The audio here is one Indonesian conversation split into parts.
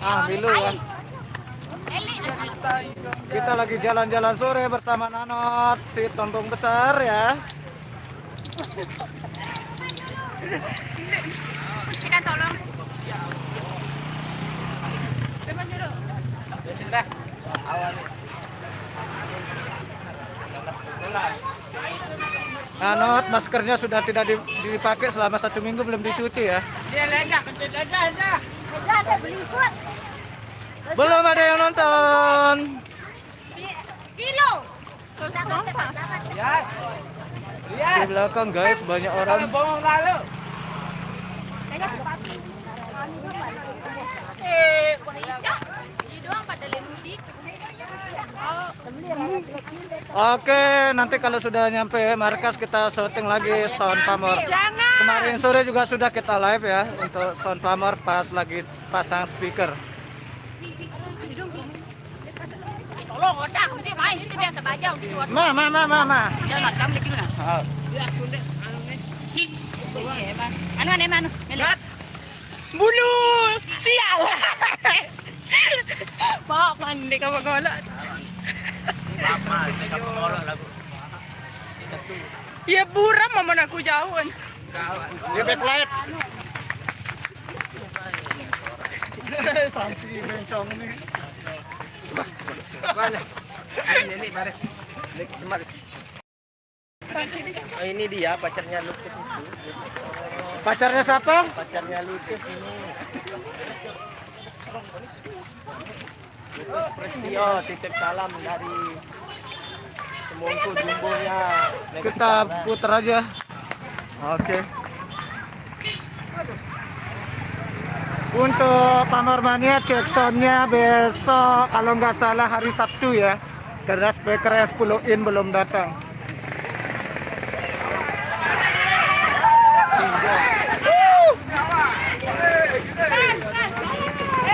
Milu ya. Kita lagi jalan-jalan sore bersama Nanot, si tombong besar ya. Kita tolong. Nanot, maskernya sudah tidak dipakai selama 1 minggu, belum dicuci ya. Belum ada yang nonton. Kilo. Di belakang guys banyak orang. Oke, nanti kalau sudah nyampe markas kita syuting lagi Sound Pamor. Kemarin sore juga sudah kita live ya untuk Sound Pamor pas lagi pasang speaker. Tolong otak, nanti main itu biasa baca. Ma. Jangan kamu lagi mana? Anu. Bulu sial. Pak pandai kamu golak. Ya buram mama aku jauhan. Dia backlight. Sampai bencong nih. Mana? Ini mari. Ini dia pacarnya Lucas itu. Pacarnya siapa? Pacarnya Lucas ini. Prestio, titip salam dari Semongko jumbonya. Kita putar aja. Oke. Untuk Pamormania cek soundnya besok kalau nggak salah hari Sabtu ya. Karena speakernya 10 in belum datang.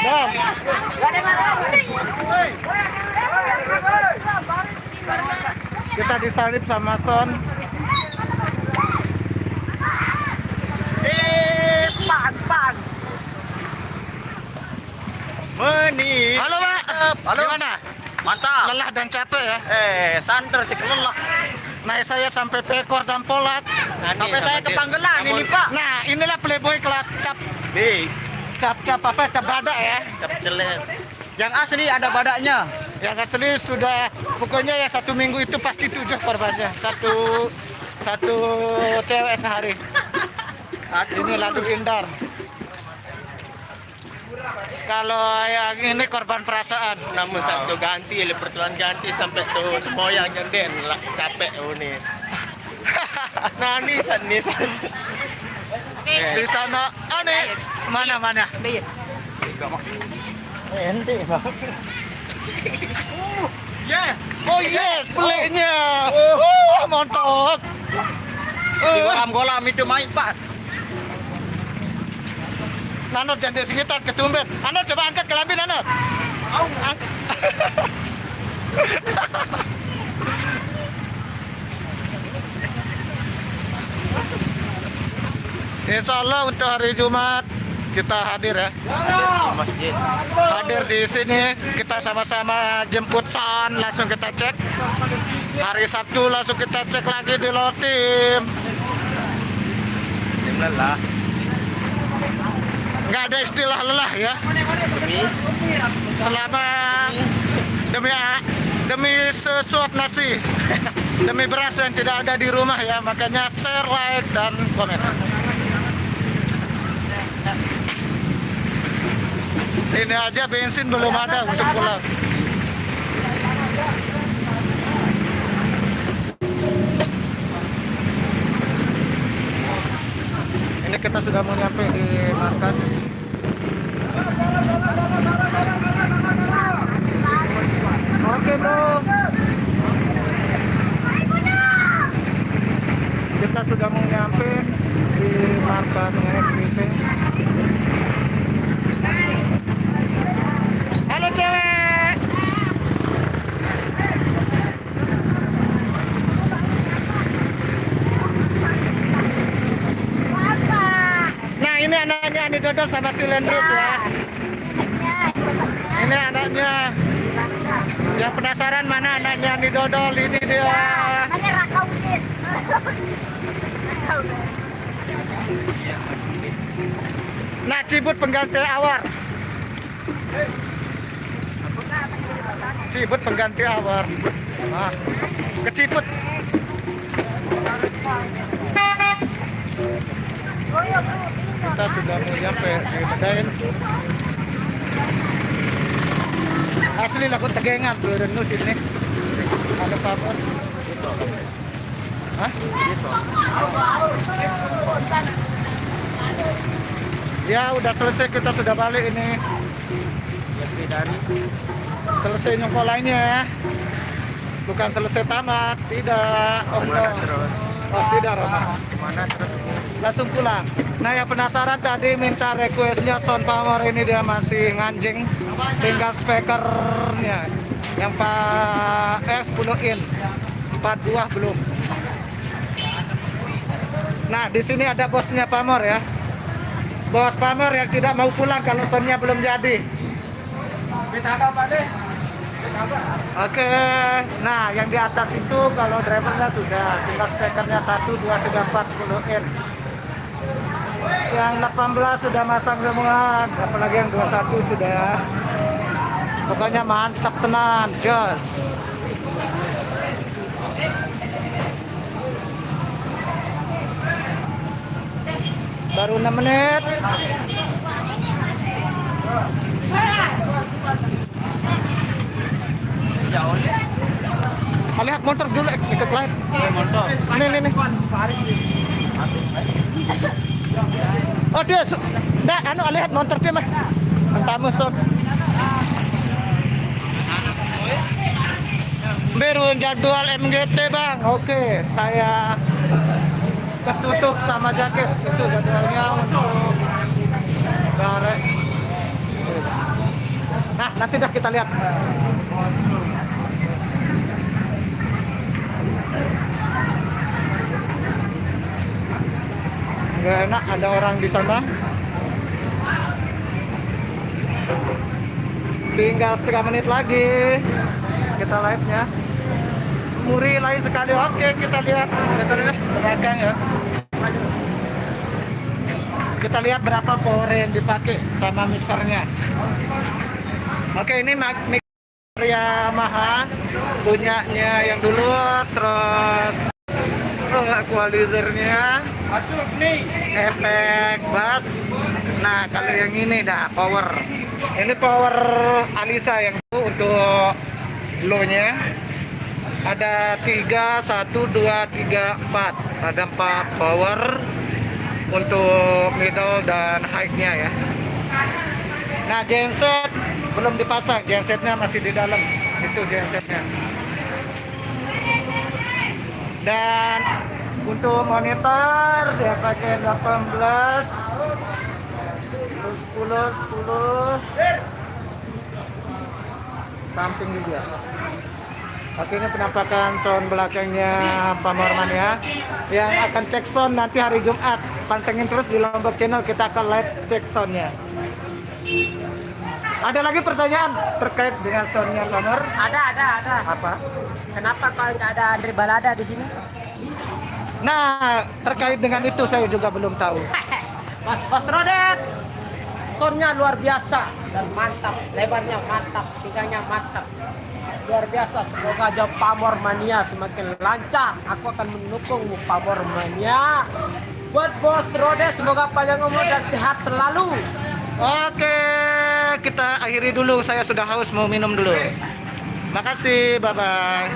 Bang. Kita disalip sama Son. Pan. Meni. Halo Pak. Halo. Gimana? Mantap. Lelah dan capek ya? Santer cek lelah. Naik saya sampai Pekor dan Polak. Sampai saya ke Panggelan ini, Pak. Nah, inilah playboy kelas cap apa? Cap badak ya. Cap celek. Yang asli ada badaknya. Yang asli sudah pokoknya ya 1 minggu itu pasti 7 korbannya. Satu cewek sehari. Ini Ladu Indar. Kalau yang ini korban perasaan. Namun satu ganti, pertulan ganti sampai tuh semoyang yang den capek ini. Nah, nisan. Di sana aneh. Mana? Ente, Pak. Yes. Oh yes, peliknya. Mantap. Di golam itu main, Pak. Nanot jangan sekitar ketumben. Nanot coba angkat kelambi Nanot. Insya Allah untuk hari Jumat kita hadir ya. Masjid. Hadir di sini kita sama-sama jemput Son, langsung kita cek. Hari Sabtu langsung kita cek lagi di Lotim. Tim lelah. Nggak ada istilah lelah ya. Selama demi sesuap nasi, demi beras yang tidak ada di rumah ya, makanya share, like, dan komen. Ini aja bensin belum ada untuk pulang. Ini kita sudah mau nyampe di markas. Oke bro. Kita sudah mau nyampe di markas TV. Halo cewek. Nah ini anaknya Ani Dodol sama si Lendrus ya. Ini anaknya. Yang penasaran mana anaknya nih Dodol? Ini dia. Hanya rakau dit. Nah, Cibut pengganti Awar. Cibut pengganti Awar. Nah, keciput. Kita sudah mau nyampe di Medain. Asli laku tegengan seluruh nus ini. Ada pamor. Besok. Hah? Besok. Ya udah selesai, kita sudah balik ini. Selesai nyongkol lainnya ya. Bukan selesai tamat, tidak. Oh, no. Oh tidak Roma. Gimana terus? Langsung pulang. Nah yang penasaran tadi minta requestnya sound power, ini dia masih nganjing. Tinggal speakernya yang 10 in, 4 buah belum. Nah di sini ada bosnya Pamor ya. Bos Pamor yang tidak mau pulang kalau soundnya belum jadi. Oke, nah yang di atas itu kalau drivernya sudah, tinggal speakernya 1, 2, 3, 4, 10 in. Yang 18 sudah masang semua, apalagi yang 21 sudah. Pokoknya mantap tenan, jos. Baru 6 menit. Lihat motor dulu, ikut live. Motor. Nih. Oh dia, lihat motor dia mah. Tamu son. Biru jadwal MGT bang. Oke, saya ketutup sama jaket. Itu jadwalnya untuk garek. Nah, nanti dah kita lihat. Nggak enak ada orang di sana. Tinggal 3 menit lagi kita live nya. Muri lain sekali. Oke, kita lihat belakang ya. Kita lihat berapa power yang dipakai sama mixernya. Oke, ini mixer Yamaha punyanya yang dulu, terus equalizernya, efek bass. Nah kalau yang ini dah power, ini power Alisa yang itu untuk low nya ada 3, 1, 2, 3, 4, ada 4 power untuk middle dan high nya ya. Nah genset belum dipasang, gensetnya masih di dalam, itu gensetnya. Dan untuk monitor dia pakai 18, terus 10, samping juga. Oke, ini penampakan sound belakangnya Pamor Mania. Yang akan cek sound nanti hari Jumat. Pantengin terus di Lombok Channel, kita akan live cek soundnya. Ada lagi pertanyaan terkait dengan soundnya Pamor? Ada. Apa? Kenapa kalau nggak ada Andre Balada di sini? Nah, terkait dengan itu saya juga belum tahu. Mas Rodet, soundnya luar biasa dan mantap, lebarnya mantap, tiganya mantap, luar biasa. Semoga aja Pamor Mania semakin lancar. Aku akan mendukungmu Pamor Mania. Buat Bos Rodet, semoga panjang umur dan sehat selalu. Oke, kita akhiri dulu. Saya sudah haus, mau minum dulu. Makasih, bye-bye.